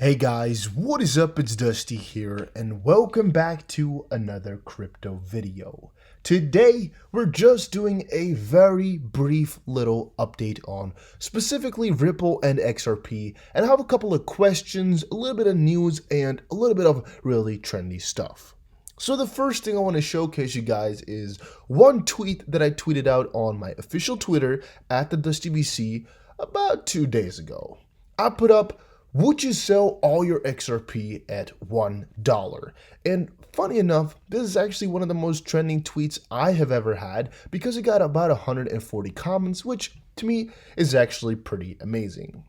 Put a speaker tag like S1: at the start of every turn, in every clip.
S1: Hey guys, what is up? It's Dusty here, and welcome back to another crypto video. Today, we're just doing a very brief little update on specifically Ripple and XRP, and I have a couple of questions, a little bit of news, and a little bit of really trendy stuff. So the first thing I want to showcase you guys is one tweet that I tweeted out on my official Twitter at the DustyVC about 2 days ago. I put up, would you sell all your XRP at $1? And funny enough, this is actually one of the most trending tweets I have ever had because it got about 140 comments, which to me is actually pretty amazing.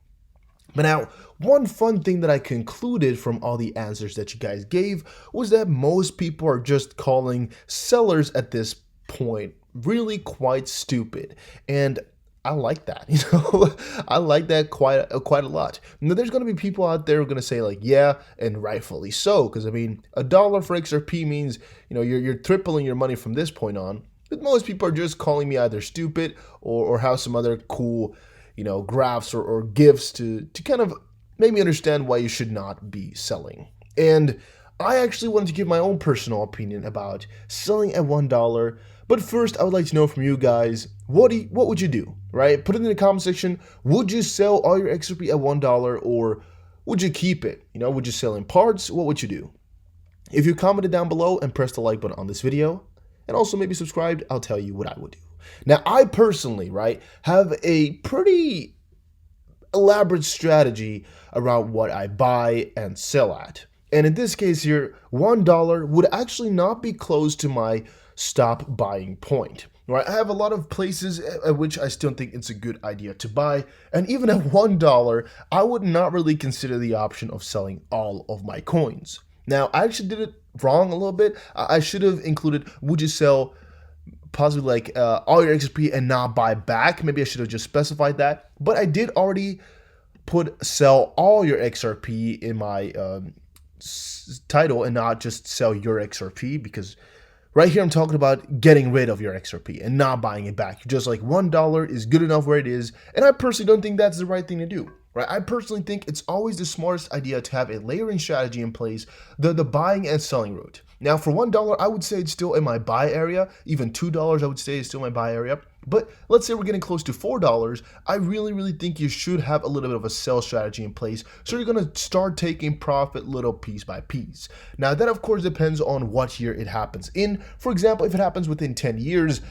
S1: But now, one fun thing that I concluded from all the answers that you guys gave was that most people are just calling sellers at this point really quite stupid. And I like that, I like that quite a lot. Now, there's going to be people out there who are going to say like, yeah, and rightfully so, because I mean, $1 for XRP means, you're tripling your money from this point on. But most people are just calling me either stupid or have some other cool, graphs or gifs to kind of make me understand why you should not be selling. And I actually wanted to give my own personal opinion about selling at $1. But first, I would like to know from you guys, what would you do, right? Put it in the comment section. Would you sell all your XRP at $1 or would you keep it? Would you sell in parts? What would you do? If you commented down below and pressed the like button on this video and also maybe subscribed, I'll tell you what I would do. Now, I personally, right, have a pretty elaborate strategy around what I buy and sell at. And in this case here, $1 would actually not be close to my stop buying point. Right? I have a lot of places at which I still think it's a good idea to buy, and even at $1, I would not really consider the option of selling all of my coins. Now, I actually did it wrong a little bit. I should have included, would you sell possibly like all your XRP and not buy back? Maybe I should have just specified that, but I did already put sell all your XRP in my title and not just sell your XRP, because right here I'm talking about getting rid of your XRP and not buying it back. You're just like, $1 is good enough where it is, and I personally don't think that's the right thing to do. Right? I personally think it's always the smartest idea to have a layering strategy in place, the buying and selling route. Now, for $1, I would say it's still in my buy area. Even $2, I would say is still my buy area. But let's say we're getting close to $4. I really think you should have a little bit of a sell strategy in place. So you're going to start taking profit little piece by piece. Now, that of course depends on what year it happens in. For example, if it happens within 10 years,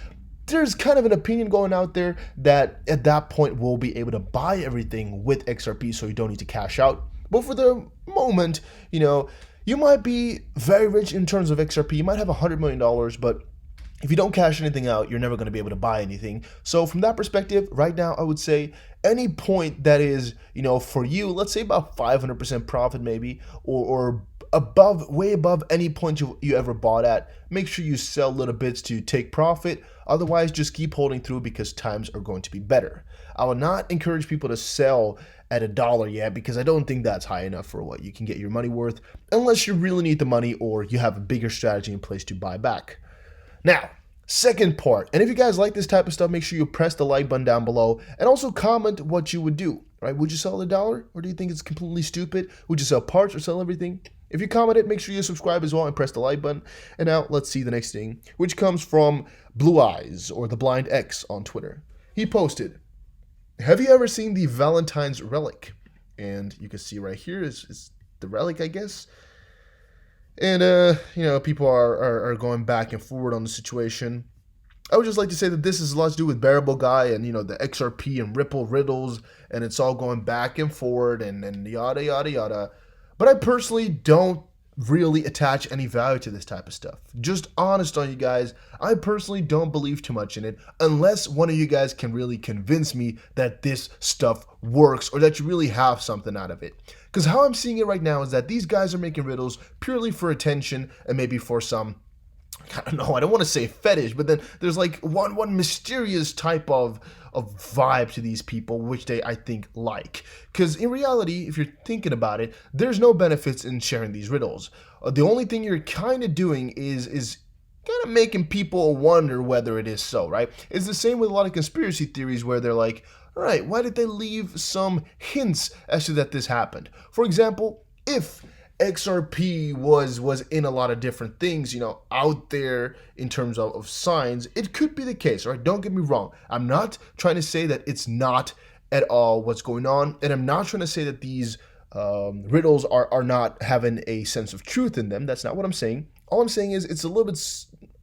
S1: there's kind of an opinion going out there that at that point we'll be able to buy everything with XRP, so you don't need to cash out. But for the moment, you might be very rich in terms of XRP. You might have $100 million, but if you don't cash anything out, you're never going to be able to buy anything. So from that perspective, right now, I would say any point that is, for you, let's say about 500% profit maybe, or way above any point you ever bought at, make sure you sell little bits to take profit. Otherwise, just keep holding through because times are going to be better. I would not encourage people to sell at $1 yet, because I don't think that's high enough for what you can get your money worth, unless you really need the money or you have a bigger strategy in place to buy back. Now, second part, and if you guys like this type of stuff, make sure you press the like button down below and also comment what you would do, right? Would you sell $1 or do you think it's completely stupid? Would you sell parts or sell everything? If you comment it, make sure you subscribe as well and press the like button. And now let's see the next thing, which comes from Blue Eyes, or the Blind X on Twitter. He posted, have you ever seen the Valentine's relic? And you can see right here is the relic, I guess. And, people are going back and forward on the situation. I would just like to say that this has a lot to do with Bearable Guy and, the XRP and Ripple riddles, and it's all going back and forward and yada, yada, yada. But I personally don't really attach any value to this type of stuff. Just honest on you guys, I personally don't believe too much in it unless one of you guys can really convince me that this stuff works or that you really have something out of it. Because how I'm seeing it right now is that these guys are making riddles purely for attention and maybe for some, I don't know, I don't want to say fetish, but then there's like one mysterious type of vibe to these people, which they, I think, like. Because in reality, if you're thinking about it, there's no benefits in sharing these riddles. The only thing you're kind of doing is kind of making people wonder whether it is so, right? It's the same with a lot of conspiracy theories where they're like, all right, why did they leave some hints as to that this happened? For example, if XRP was in a lot of different things, out there in terms of signs, it could be the case, right? Don't get me wrong. I'm not trying to say that it's not at all what's going on, and I'm not trying to say that these riddles are not having a sense of truth in them. That's not what I'm saying. All I'm saying is it's a little bit,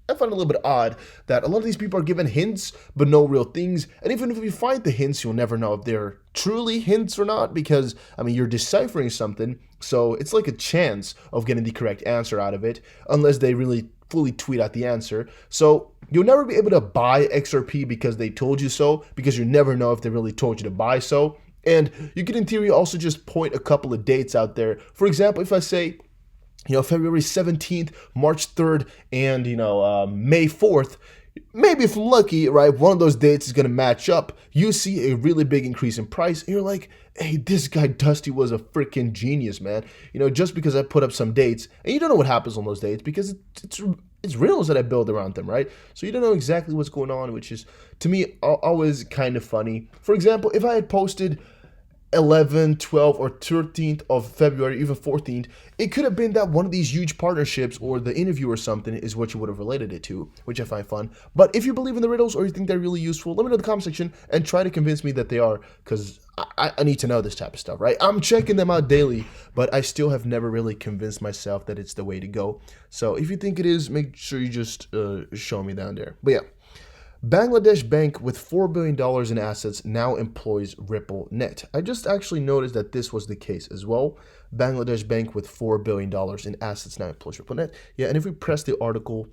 S1: I find it a little bit odd that a lot of these people are given hints, but no real things. And even if you find the hints, you'll never know if they're truly hints or not, because, you're deciphering something. So it's like a chance of getting the correct answer out of it, unless they really fully tweet out the answer. So you'll never be able to buy XRP because they told you so, because you never know if they really told you to buy so. And you could, in theory, also just point a couple of dates out there. For example, if I say, February 17th, March 3rd, and, May 4th, maybe if I'm lucky, right, one of those dates is going to match up. You see a really big increase in price, and you're like, hey, this guy Dusty was a freaking genius, man. Just because I put up some dates, and you don't know what happens on those dates because it's riddles that I build around them, right? So you don't know exactly what's going on, which is, to me, always kind of funny. For example, if I had posted 11th, 12th, or 13th of February, even 14th, it could have been that one of these huge partnerships or the interview or something is what you would have related it to, which I find fun. But if you believe in the riddles or you think they're really useful, let me know in the comment section and try to convince me that they are, because I need to know this type of stuff, right? I'm checking them out daily, but I still have never really convinced myself that it's the way to go. So if you think it is, make sure you just show me down there. But yeah. Bangladesh bank with $4 billion in assets now employs RippleNet. I just actually noticed that this was the case as well. Bangladesh bank with $4 billion in assets now employs RippleNet. Yeah, and if we press the article,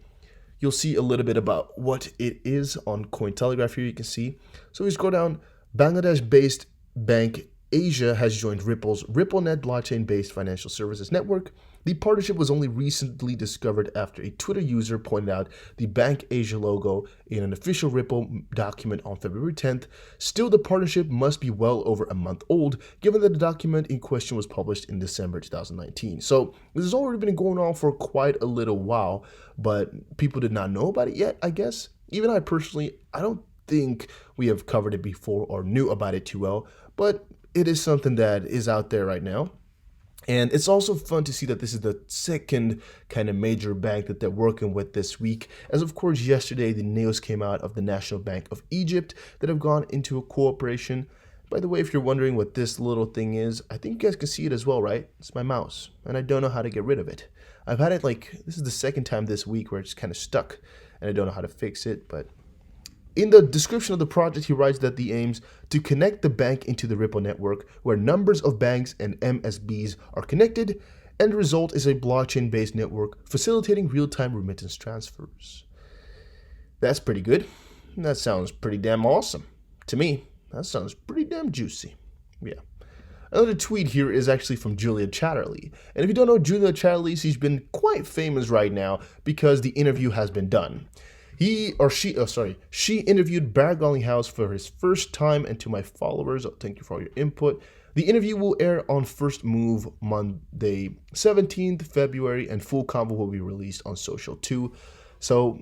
S1: you'll see a little bit about what it is on Cointelegraph here, you can see. So we scroll down, Bangladesh-based bank Asia has joined Ripple's RippleNet blockchain-based financial services network. The partnership was only recently discovered after a Twitter user pointed out the Bank Asia logo in an official Ripple document on February 10th. Still, the partnership must be well over a month old, given that the document in question was published in December 2019. So this has already been going on for quite a little while, but people did not know about it yet, I guess. Even I personally, I don't think we have covered it before or knew about it too well, but it is something that is out there right now. And it's also fun to see that this is the second kind of major bank that they're working with this week. As of course, yesterday, the news came out of the National Bank of Egypt that have gone into a cooperation. By the way, if you're wondering what this little thing is, I think you guys can see it as well, right? It's my mouse, and I don't know how to get rid of it. I've had it this is the second time this week where it's kind of stuck, and I don't know how to fix it, but in the description of the project, he writes that the aims to connect the bank into the Ripple network, where numbers of banks and MSBs are connected, and the result is a blockchain-based network facilitating real-time remittance transfers. That's pretty good. That sounds pretty damn awesome. To me, that sounds pretty damn juicy. Yeah. Another tweet here is actually from Julia Chatterley. And if you don't know Julia Chatterley, she's been quite famous right now because the interview has been done. She interviewed Garlinghouse for his first time, and to my followers, thank you for all your input. The interview will air on First Move Monday, 17th February, and full convo will be released on social too. So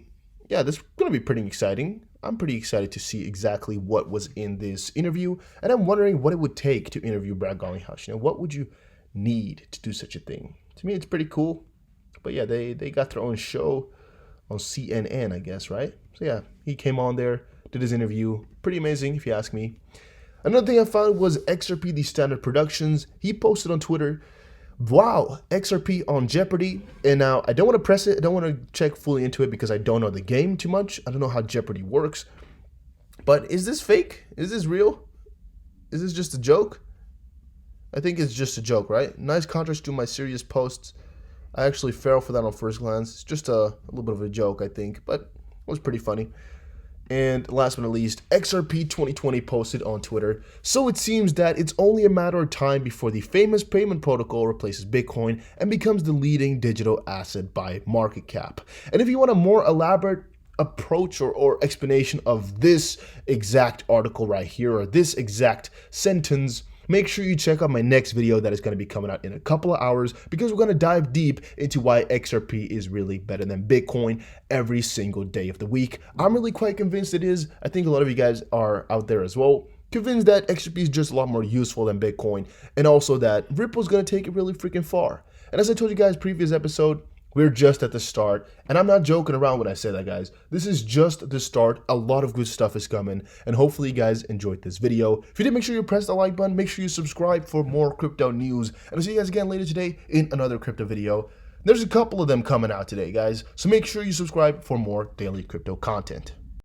S1: yeah, this is going to be pretty exciting. I'm pretty excited to see exactly what was in this interview, and I'm wondering what it would take to interview Garlinghouse. What would you need to do such a thing? To me, it's pretty cool. But yeah, they got their own show on CNN, I guess, right? So yeah, he came on there, did his interview. Pretty amazing, if you ask me. Another thing I found was XRP, the Standard Productions. He posted on Twitter, wow, XRP on Jeopardy. And now, I don't want to press it. I don't want to check fully into it because I don't know the game too much. I don't know how Jeopardy works. But is this fake? Is this real? Is this just a joke? I think it's just a joke, right? Nice contrast to my serious posts. I actually fell for that on first glance. It's just a little bit of a joke, I think, but it was pretty funny. And last but not least, XRP 2020 posted on Twitter. So it seems that it's only a matter of time before the famous payment protocol replaces Bitcoin and becomes the leading digital asset by market cap. And if you want a more elaborate approach or explanation of this exact article right here, or this exact sentence, make sure you check out my next video that is going to be coming out in a couple of hours, because we're going to dive deep into why XRP is really better than Bitcoin every single day of the week. I'm really quite convinced it is. I think a lot of you guys are out there as well. convinced that XRP is just a lot more useful than Bitcoin, and also that Ripple's going to take it really freaking far. And as I told you guys previous episode, we're just at the start, and I'm not joking around when I say that, guys. This is just the start. A lot of good stuff is coming, and hopefully you guys enjoyed this video. If you did, make sure you press the like button, make sure you subscribe for more crypto news, and I'll see you guys again later today in another crypto video. There's a couple of them coming out today, guys, so make sure you subscribe for more daily crypto content.